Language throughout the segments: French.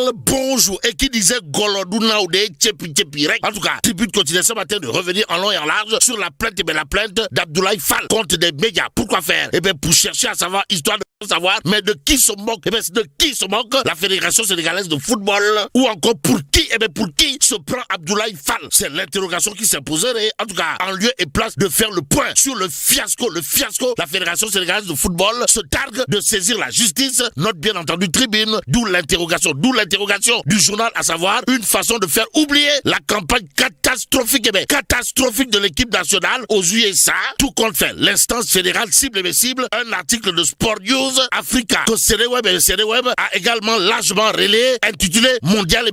le bonjour et qui disait Goloduna ou des Tchepi. En tout cas, Tribune continue ce matin de revenir en long et en large sur la plainte, la plainte d'Abdoulaye Fall contre des médias. Pourquoi faire? Pour chercher à savoir, histoire de savoir, mais de qui se moque? De qui se moque la Fédération sénégalaise de football? Ou encore pour qui? Pour qui se prend Abdoulaye Fall? C'est l'interrogation qui s'imposerait, en tout cas, en lieu et place de faire le point sur le fiasco. La Fédération sénégalaise de football se targue de saisir la justice, note bien entendu Tribune, d'où l'interrogation du journal, à savoir une façon de faire oublier la campagne catastrophique de l'équipe nationale aux USA. Tout compte fait, l'instance fédérale cible un article de Sport News Africa que Sénéweb a également largement relayé, intitulé Mondial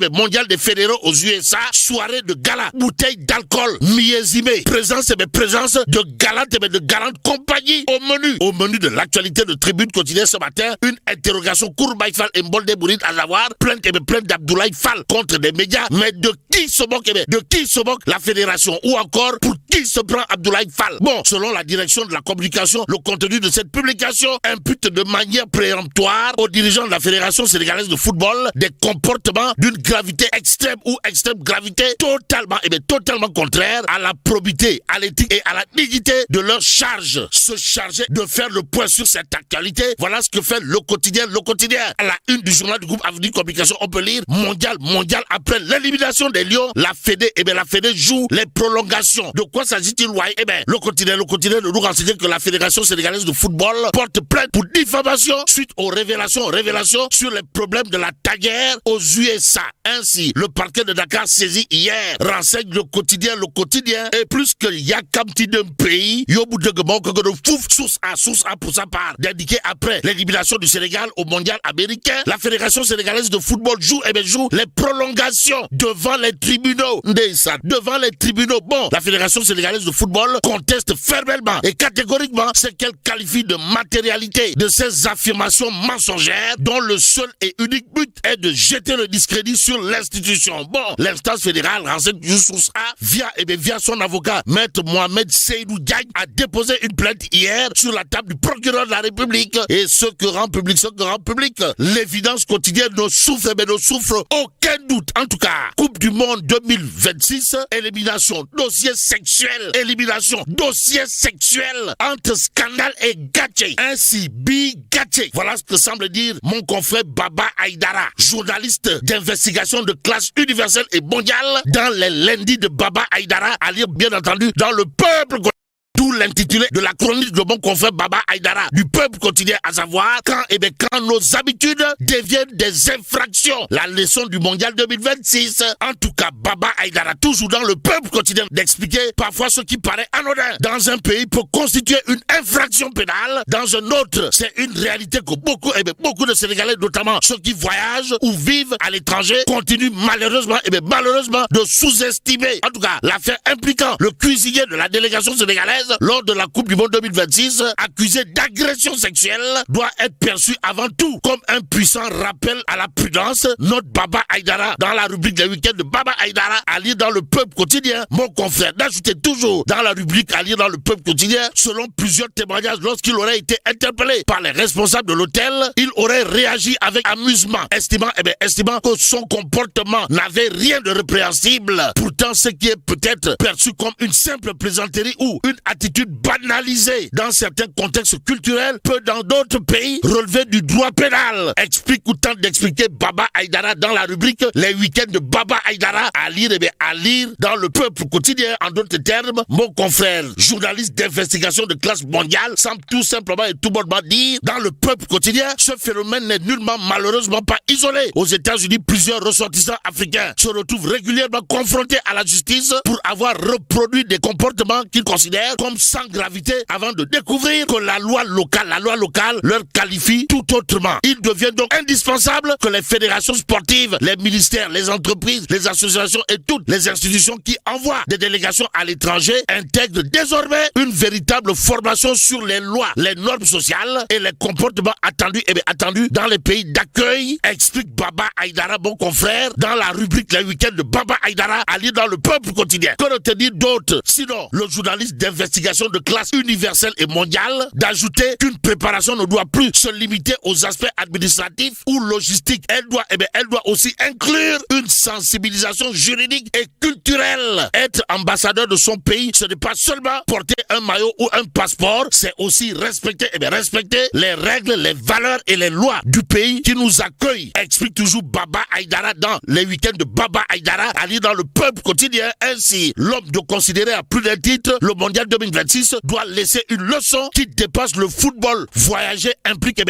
des fédéraux aux USA, soirée de gala, bouteille d'alcool, millésime, présence de galantes compagnies au menu de l'actualité de Tribune quotidienne ce matin, une interrogation Kourbaï Fall et Mbolde Bouride, à savoir plainte d'Abdoulaye Fall contre des médias, mais de qui se moque la fédération, ou encore pour qui se prend Abdoulaye Fall? Bon, selon la direction de la communication, le contenu de cette publication impute de manière préemptoire aux dirigeants de la Fédération sénégalaise de football des comportements d'une gravité extrême ou extrême gravité totalement contraire à la probité, à l'éthique et à la dignité de leur charge. Se charger de faire le point sur cette actualité, voilà ce que fait le quotidien. À la une du journal du groupe Avenir Communication, on peut lire mondial après l'élimination des Lions, la Fédé joue les prolongations. De quoi s'agit-il? Le quotidien de nous renseigner que la Fédération sénégalaise de football porte plainte pour diffamation suite aux révélations sur les problèmes de la taguère aux USA. Ainsi, le parquet de Dakar saisi hier renseigne le quotidien et plus que Yakamti d'un pays, Yobu de Fouf, source A pour sa part, d'indiquer après l'élimination du Sénégal au mondial américain, la Fédération sénégalaise de football joue les prolongations devant les tribunaux. Bon, la Fédération sénégalaise de football conteste fermement et catégoriquement ce qu'elle qualifie de matérialité de ces affirmations mensongères dont le seul et unique but est de jeter le discrédit sur l'institution. Bon, l'instance fédérale renseigne source A via son avocat, Maître Mohamed Seydou Diagne, a déposé une plainte hier sur la table du procureur de la République. Et ce que rend public, l'évidence quotidienne ne souffre aucun doute. En tout cas, Coupe du Monde 2026, élimination, dossier sexuel entre scandale et Gatché. Ainsi, Gatché. Voilà ce que semble dire mon confrère Baba Aïdara, journaliste d'investigation de classe universelle et mondiale, dans les lundis de Baba Aïdara, à lire bien entendu dans Le Peuple. D'où l'intitulé de la chronique de mon confrère Baba Aïdara du Peuple quotidien, à savoir quand nos habitudes deviennent des infractions. La leçon du mondial 2026. En tout cas, Baba Aïdara, toujours dans Le Peuple quotidien, d'expliquer parfois ce qui paraît anodin dans un pays peut constituer une infraction pénale. Dans un autre, c'est une réalité que beaucoup de Sénégalais, notamment ceux qui voyagent ou vivent à l'étranger, continuent malheureusement de sous-estimer. En tout cas, l'affaire impliquant le cuisinier de la délégation sénégalaise lors de la Coupe du Monde 2026, accusé d'agression sexuelle, doit être perçu avant tout comme un puissant rappel à la prudence. Note Baba Aïdara dans la rubrique des week-ends de Baba Aïdara, à lire dans Le Peuple quotidien. Mon confrère d'ajouter toujours dans la rubrique à lire dans Le Peuple quotidien, selon plusieurs témoignages, lorsqu'il aurait été interpellé par les responsables de l'hôtel, il aurait réagi avec amusement, estimant que son comportement n'avait rien de répréhensible. Pourtant, ce qui est peut-être perçu comme une simple plaisanterie ou une attitude banalisée dans certains contextes culturels peut dans d'autres pays relever du droit pénal. Explique ou tente d'expliquer Baba Aïdara dans la rubrique Les week-ends de Baba Aïdara, à lire dans Le Peuple quotidien. En d'autres termes, mon confrère, journaliste d'investigation de classe mondiale, semble tout simplement et tout bonnement dire dans Le Peuple quotidien, ce phénomène n'est nullement malheureusement pas isolé. Aux États-Unis, plusieurs ressortissants africains se retrouvent régulièrement confrontés à la justice pour avoir reproduit des comportements qu'ils considèrent comme sans gravité avant de découvrir que la loi locale leur qualifie tout autrement. Il devient donc indispensable que les fédérations sportives, les ministères, les entreprises, les associations et toutes les institutions qui envoient des délégations à l'étranger intègrent désormais une véritable formation sur les lois, les normes sociales et les comportements attendus dans les pays d'accueil, explique Baba Aïdara, mon confrère, dans la rubrique Les week-ends de Baba Aïdara, à lire dans Le Peuple quotidien. Que retenir d'autre, sinon le journaliste d'investigation d'investigation de classe universelle et mondiale, d'ajouter qu'une préparation ne doit plus se limiter aux aspects administratifs ou logistiques. Elle doit aussi inclure une sensibilisation juridique et culturelle. Être ambassadeur de son pays, ce n'est pas seulement porter un maillot ou un passeport, c'est aussi respecter les règles, les valeurs et les lois du pays qui nous accueille. Explique toujours Baba Aïdara dans les week-ends de Baba Aïdara, à lire dans le Peuple quotidien. Ainsi, l'homme de considérer à plus d'un titre le mondial 2026 doit laisser une leçon qui dépasse le football. Voyager implique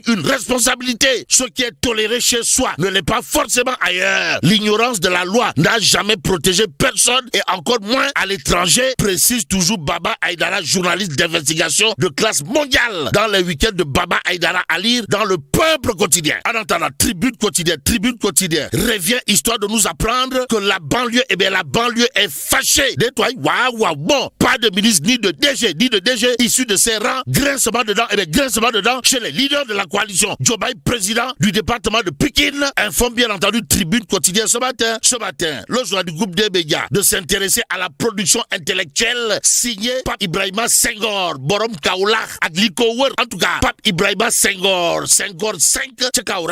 une responsabilité. Ce qui est toléré chez soi ne l'est pas forcément ailleurs. L'ignorance de la loi n'a jamais protégé personne et encore moins à l'étranger, précise toujours Baba Aïdara, journaliste d'investigation de classe mondiale, dans les week-ends de Baba Aïdara, à lire dans le Peuple quotidien. En attendant, Tribune quotidien revient histoire de nous apprendre que la banlieue est fâchée. Waouh, bon, pas de ministre ni de DG issus de ces rangs, grincement dedans chez les leaders de la coalition. Diomaye, président du département de Pékin, informe bien entendu Tribune quotidien ce matin, le journal du groupe des médias, de s'intéresser à la production intellectuelle signée Pape Ibrahima Senghor, Borom Kaoulach, Agliko Wer. En tout cas, Pape Ibrahima Senghor 5,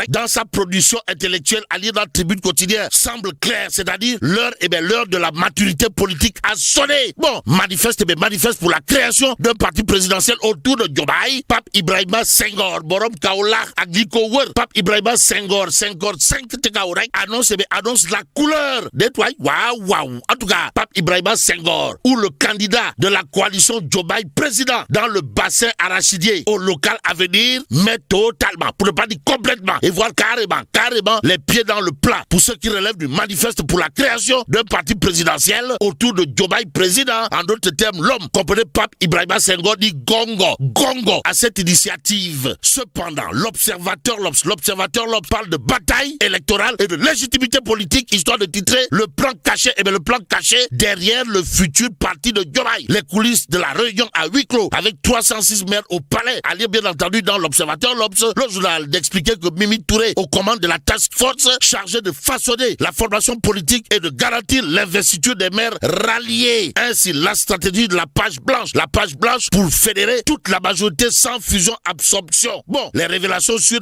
dans sa production intellectuelle à lire dans la Tribune quotidien, semble clair, c'est-à-dire l'heure de la maturité politique a sonné. Bon, manifeste pour la création d'un parti présidentiel autour de Diomaye. Pape Ibrahima Senghor, Borom Kaoulach, Agliko Wer. Pape Ibrahima Senghor 5 annonce la couleur des toits. Waouh. En tout cas, Pape Ibrahima Senghor, ou le candidat de la coalition Diomaye président dans le bassin arachidier au local à venir, met totalement, pour ne pas dire complètement, et voire carrément les pieds dans le plat pour ceux qui relèvent du manifeste pour la création d'un parti présidentiel autour de Diomaye président. En d'autres termes, l'homme, comprenez Pape Ibrahima Senghor, dit gongo à cette initiative. Cependant, l'observateur parle de bataille électorale et de légitimité politique, histoire de titrer le plan caché derrière le futur parti de Diomaye. Les coulisses de la réunion à huis clos avec 306 maires au palais. À lire bien entendu dans l'observateur, le journal, d'expliquer que Mimi Touré, aux commandes de la task force chargée de façonner la formation politique et de garantir l'investiture des maires ralliés. Ainsi, la stratégie de la page blanche pour fédérer toute la majorité sans fusion-absorption. Bon, les révélations sur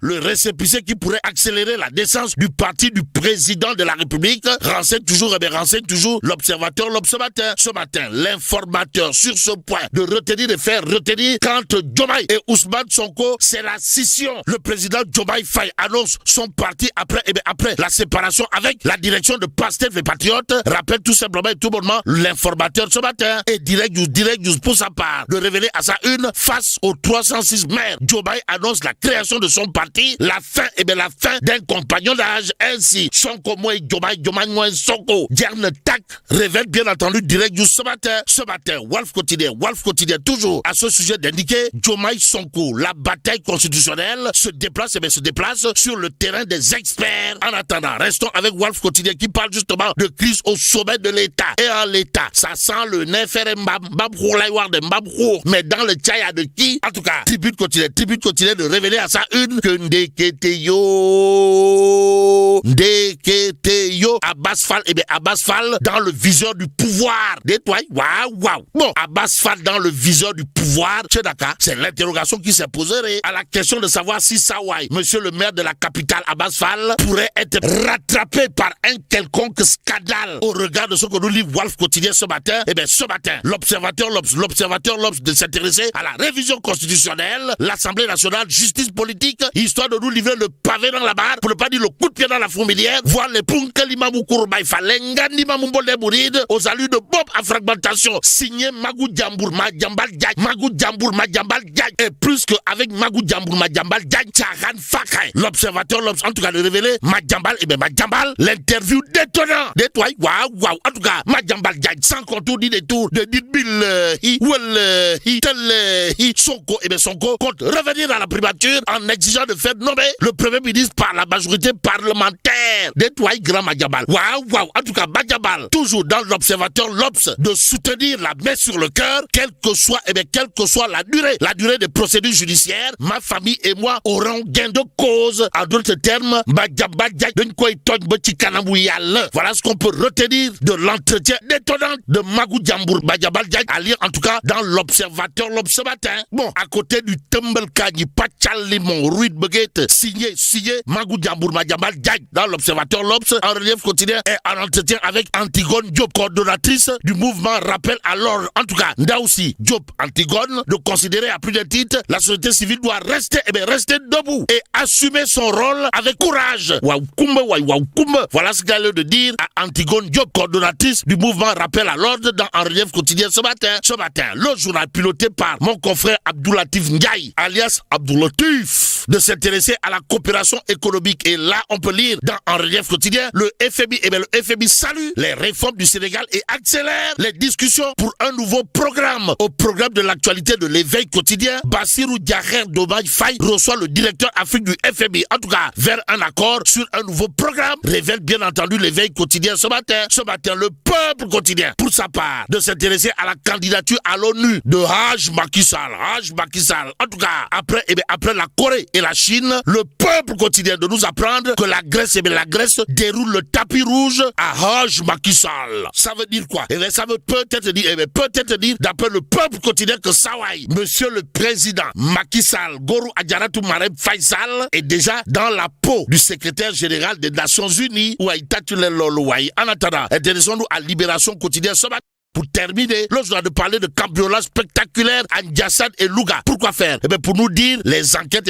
le récépissé qui pourrait accélérer la naissance du parti du président de la République renseigne toujours l'observateur ce matin. L'informateur sur ce point de retenir et faire retenir quand Diomaye et Ousmane Sonko, c'est la scission. Le président Diomaye Faye annonce son parti après la séparation avec la direction de Pastef les Patriotes. Rappelle tout simplement et tout bonnement l'informateur ce matin et direct news pour sa part de révéler à sa une face aux 306 maires. Diomaye annonce la création de son parti, la fin d'un compagnonnage. Ainsi, Sonko moins Diomaye moins Sonko. Diane Tak révèle bien entendu direct news ce matin. Walf quotidien toujours à ce sujet d'indiquer Diomaye Sonko. La bataille constitutionnelle se déplace sur le terrain des experts. En attendant, restons avec Walf quotidien qui parle justement de crise au sommet de l'État. Et en l'État, ça sent le nefere mbabrour, mais dans le tchaya de qui? En tout cas, Tribune quotidien de révéler à sa une que Ndeketeyo Abbas Fall dans le viseur du pouvoir. Waouh. Bon, Abbas Fall dans le viseur du pouvoir, c'est l'interrogation qui s'est posée à la question de savoir si Sawai, monsieur le maire de la capitale Abbas Fall, pourrait être rattrapé par un quelconque scandale au regard de ce que nous livre Walf quotidien ce matin. Ce matin, l'observateur de s'intéresser à la révision constitutionnelle, l'Assemblée nationale, justice politique, histoire de nous livrer le pavé dans la barre, pour ne pas dire le coup de pied dans la fourmilière, voir les Punkalimamou Kourbaï Falenga, Nimamou Bolé Bouride, aux allures de Bob à fragmentation, signé Magou Djambour Madjambal Diagne, et plus qu'avec Magou Djambour Madjambal Diagne, Tcharan Fakhay. L'observateur, en tout cas, de révéler Madjambal, l'interview détonnant. Waouh. En tout cas, Madjambal Diagne, sans contour ni détour, de Sonko compte revenir à la primature en exigeant de faire nommer le premier ministre par la majorité parlementaire. faire nettoyer Grand Madiambal. Waouh. En tout cas, Madiambal, toujours dans l'observateur l'Obs, de soutenir la main sur le cœur, quelle que soit la durée des procédures judiciaires, ma famille et moi aurons gain de cause. En d'autres termes, voilà ce qu'on peut retenir de l'entretien détonnant de Magou Diambour Madiambal à lire en tout cas dans l'observateur ce matin. Bon, à côté du Tembelkani Pachalimon Ruid Beguette, signé Magou Diambour Madiambal dans l'observateur l'Obs, en relief quotidien et en entretien avec Antigone Diop, coordonnatrice du mouvement Rappel à l'ordre. En tout cas, là aussi, Diop Antigone, de considérer à plus d'un titre, la société civile doit rester debout et assumer son rôle avec courage. Voilà ce qu'elle a de dire à Antigone Diop, coordonnatrice du mouvement Rappel à l'ordre dans En relief quotidien ce matin. Le journal piloté par mon confrère Abdoulatif Ndiaye, alias Abdoulatif, de s'intéresser à la coopération économique. Et là, on peut lire dans En relief quotidien, le FMI salue les réformes du Sénégal et accélère les discussions pour un nouveau programme. Au programme de l'actualité de l'éveil quotidien, Bassirou Diakher Diomaye Faye reçoit le directeur Afrique du FMI. En tout cas, vers un accord sur un nouveau programme, révèle bien entendu l'éveil quotidien ce matin. Ce matin, le peuple quotidien, pour sa part, de s'intéresser à la candidature à l'ONU de Haj Macky Sall. En tout cas, après la Corée et la Chine, le peuple quotidien de nous apprendre que la Grèce déroule le tapis rouge à Haj Macky Sall. Ça veut dire quoi? Ça veut peut-être dire, d'après le peuple quotidien, que Sawai, monsieur le président Macky Sall, Gorou Adjaratou Marem Faisal, est déjà dans la peau du secrétaire général des Nations Unies. En attendant, intéressons-nous à Libération quotidienne ce matin. Pour terminer, le journal de parler de cambriolage spectaculaire à Ndiassane et Louga. Pourquoi faire? Pour nous dire, les enquêtes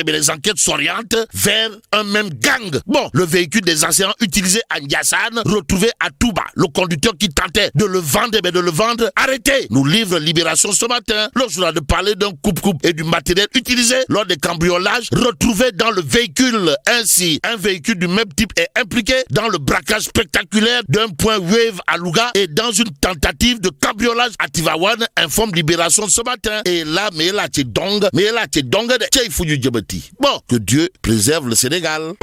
s'orientent vers un même gang. Bon, le véhicule des enseignants utilisé à Ndiassane, retrouvé à Touba. Le conducteur qui tentait de le vendre, arrêté. Nous livre Libération ce matin. Le journal de parler d'un coupe-coupe et du matériel utilisé lors des cambriolages retrouvés dans le véhicule. Ainsi, un véhicule du même type est impliqué dans le braquage spectaculaire d'un point Wave à Louga et dans une tentative de cambriolage à Tivaouane, informe Libération ce matin. Et là, mais là, t'es dong, bon, que Dieu préserve le Sénégal.